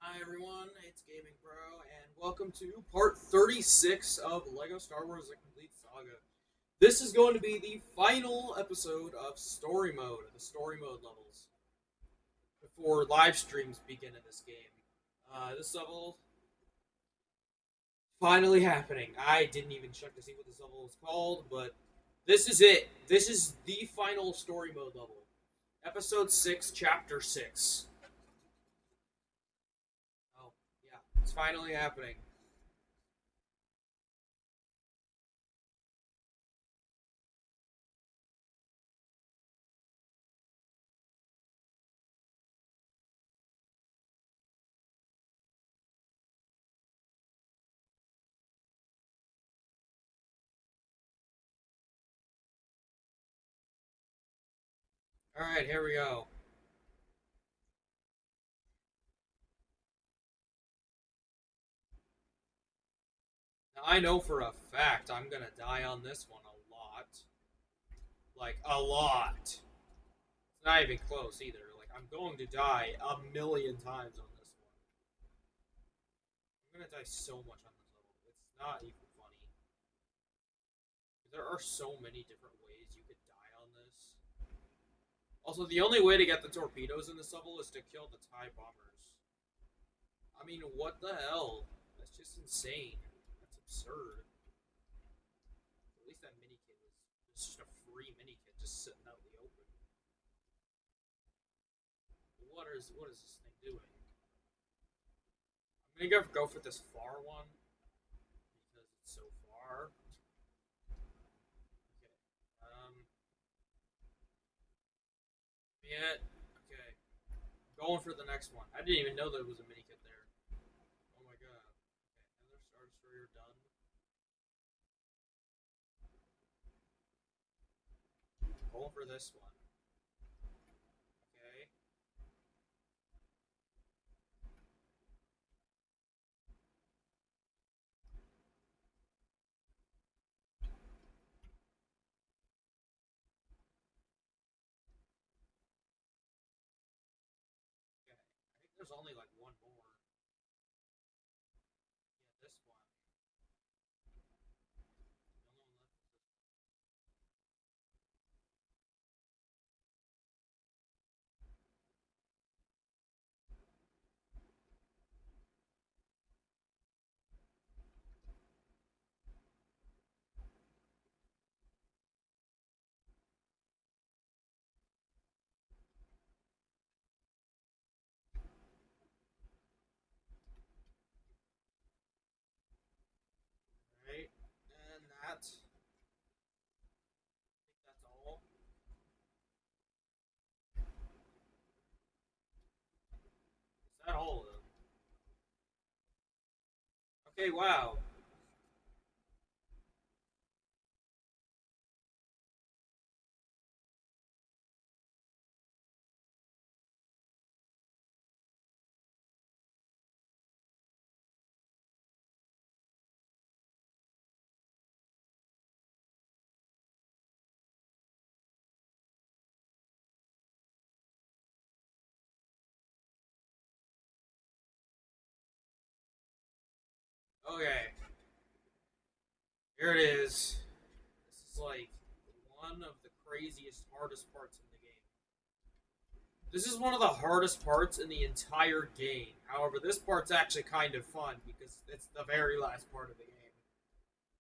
Hi everyone, it's Gaming Pro, and welcome to part 36 of LEGO Star Wars: The Complete Saga. This is going to be the final episode of Story Mode, the Story Mode levels, before live streams begin in this game. This level finally happening. I didn't even check to see what this level is called, but this is it. This is the final Story Mode level. Episode 6, Chapter 6. Oh, yeah, it's finally happening. Alright, here we go. Now, I know for a fact I'm gonna die on this one a lot. Like, a lot. It's not even close either. Like, I'm going to die a million times on this one. I'm gonna die so much on this level. It's not even funny. There are so many different ways you could die on this. Also, the only way to get the torpedoes in this level is to kill the TIE bombers. I mean, what the hell? That's just insane. That's absurd. At least that mini kit was just a free mini kit just sitting out in the open. What is this thing doing? I'm gonna go for this far one because it's so far. Okay. Yeah. Okay. Going for the next one. I didn't even know there was a mini kit there. Oh my god. Okay. Another Star Destroyer done. Going for this one. Okay. Okay. I think there's only like one more. Yeah, this one. The only one left is this one. Right. And that. I think that's all. Is that all of them? Okay. Wow. Okay. Here it is. This is like one of the craziest, hardest parts in the game. This is one of the hardest parts in the entire game. However, this part's actually kind of fun because it's the very last part of the game.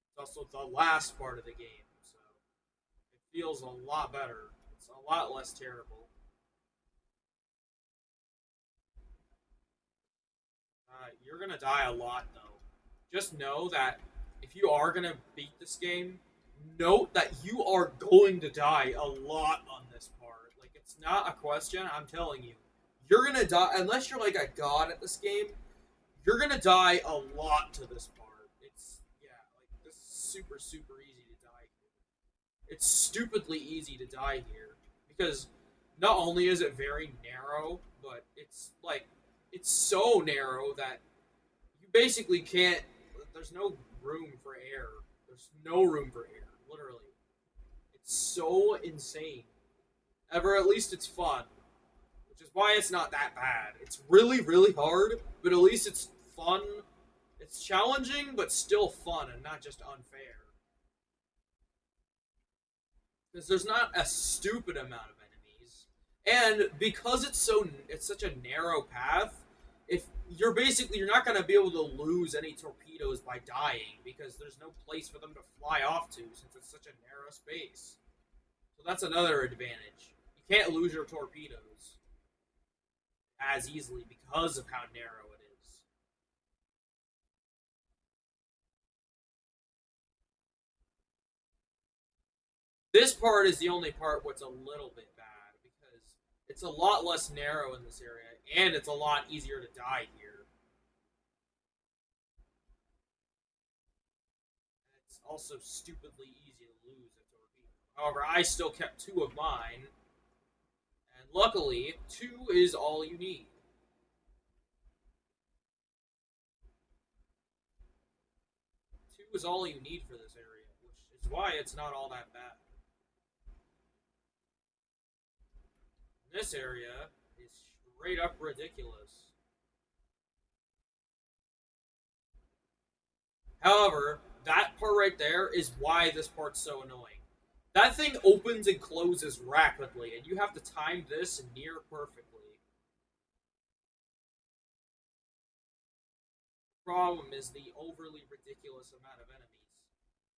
It's also the last part of the game, so it feels a lot better. It's a lot less terrible. You're gonna die a lot though. Just know that if you are gonna beat this game, note that you are going to die a lot on this part. Like it's not a question. I'm telling you, you're gonna die unless you're like a god at this game. You're gonna die a lot to this part. It's yeah, like this is super easy to die here. It's stupidly easy to die here because not only is it very narrow, but it's like it's so narrow that you basically can't. There's no room for air. There's no room for air. Literally, it's so insane. Ever at least it's fun, which is That's why it's not that bad. It's really, really hard, but at least it's fun. It's challenging, but still fun and not just unfair. Because there's not a stupid amount of enemies, and because it's such a narrow path. If you're not gonna be able to lose any torpedoes by dying because there's no place for them to fly off to since it's such a narrow space. So that's another advantage. You can't lose your torpedoes as easily because of how narrow it is. This part is the only part what's a little bit bad because it's a lot less narrow in this area and it's a lot easier to die here. It's also stupidly easy to lose a torpedo. However, I still kept two of mine, and luckily, two is all you need. Two is all you need for this area, which is why it's not all that bad. This area is straight up ridiculous. However, that part right there is why this part's so annoying. That thing opens and closes rapidly, and you have to time this near perfectly. Problem is the overly ridiculous amount of enemies.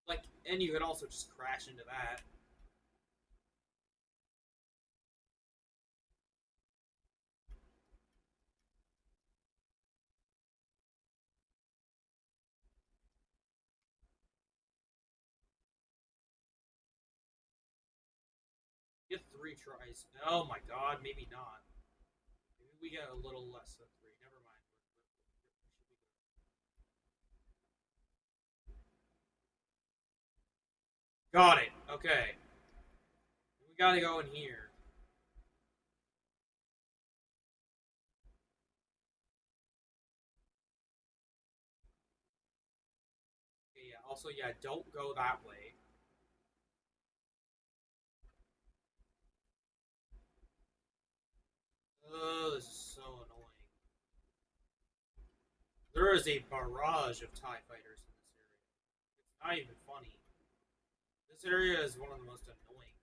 Like, and you can also just crash into that. Get three tries. Oh my god, maybe not. Maybe we get a little less than three. Never mind. Got it. Okay. We gotta go in here. Okay, yeah. Also, yeah, don't go that way. Oh, this is so annoying. There is a barrage of TIE fighters in this area. It's not even funny. This area is one of the most annoying.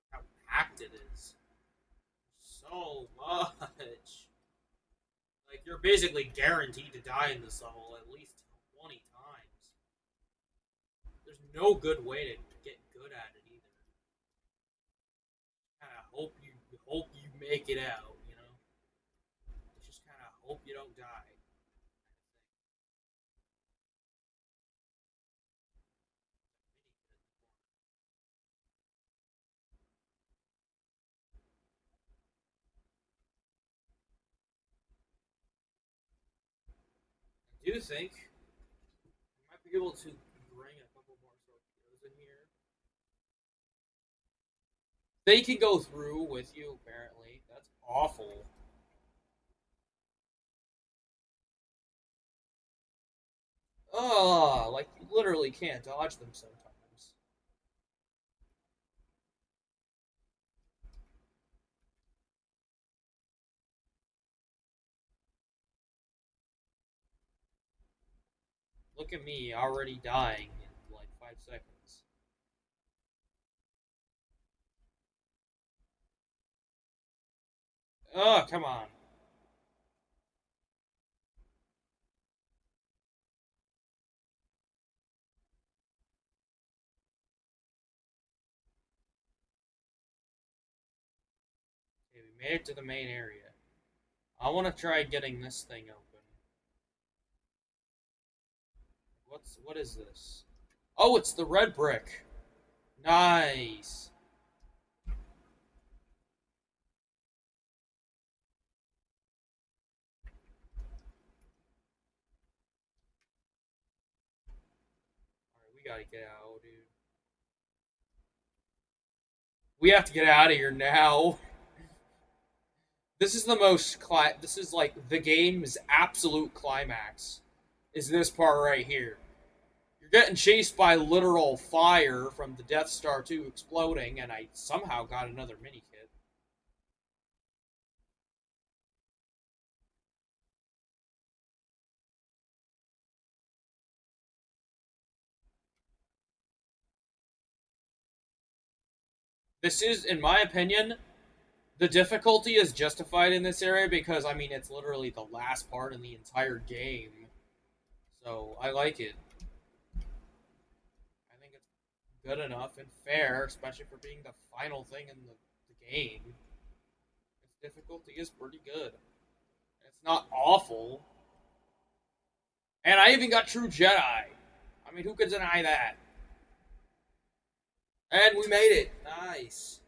How packed it is. So much. Like, you're basically guaranteed to die in this level at least 20 times. There's no good way to get good at it either. Kind of hope you make it out, you know? Just kind of hope you don't die. I do think you might be able to bring a couple more torpedoes in here. They can go through with you, apparently. That's awful. Oh, like you literally can't dodge them sometimes. Look at me already dying in like 5 seconds. Oh, come on. Okay, we made it to the main area. I want to try getting this thing open. What is this? Oh, it's the red brick. Nice. All right, we gotta get out, dude. We have to get out of here now. This is the most this is like the game's absolute climax. Is this part right here? You're getting chased by literal fire from the Death Star 2 exploding, and I somehow got another mini kit. This is, in my opinion, the difficulty is justified in this area because I mean it's literally the last part in the entire game, so I like it. I think it's good enough and fair, especially for being the final thing in the game. Its difficulty is pretty good. It's not awful, and I even got True Jedi. I mean, who could deny that? And we made it. Nice.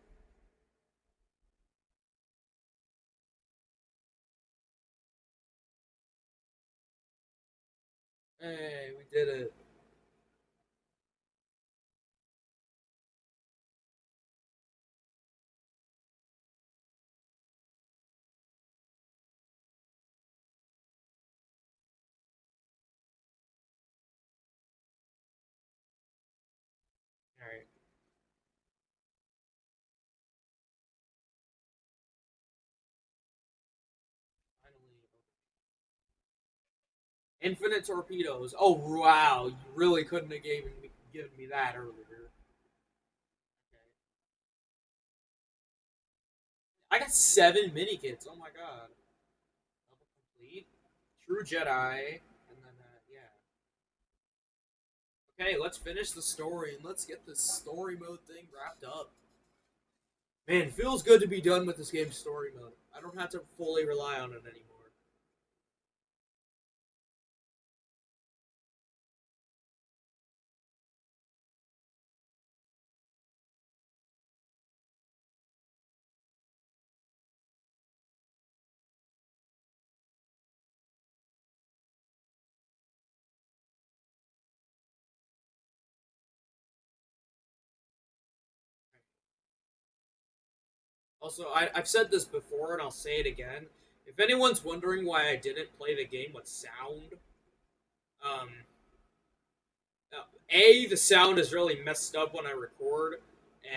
Hey, we did it. All right. Finally. Infinite torpedoes. Oh wow! You really couldn't have given me that earlier. Okay. I got 7 mini kits. Oh my god. Level complete. True Jedi. And then yeah. Okay, let's finish the story and let's get this story mode thing wrapped up. Man, it feels good to be done with this game's story mode. I don't have to fully rely on it anymore. Also, I've said this before and I'll say it again. If anyone's wondering why I didn't play the game with sound, um, A, the sound is really messed up when I record,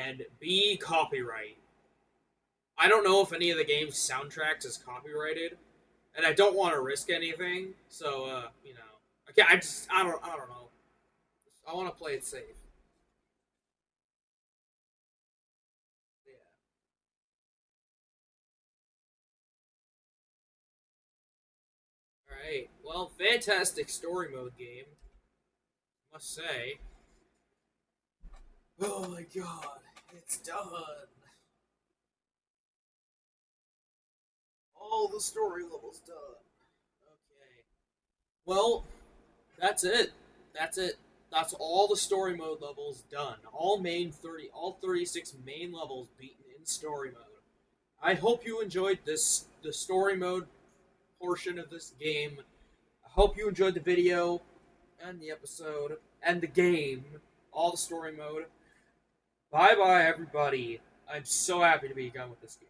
and B, copyright. I don't know if any of the game's soundtracks is copyrighted, and I don't want to risk anything. So, okay, I don't know. I want to play it safe. Yeah. All right. Well, fantastic story mode game, I must say. Oh my god, it's done. All the story levels done. Okay. Well, that's it. That's it. That's all the story mode levels done. All 36 main levels beaten in story mode. I hope you enjoyed the story mode portion of this game. I hope you enjoyed the video and the episode and the game, all the story mode. Bye bye everybody. I'm so happy to be done with this game.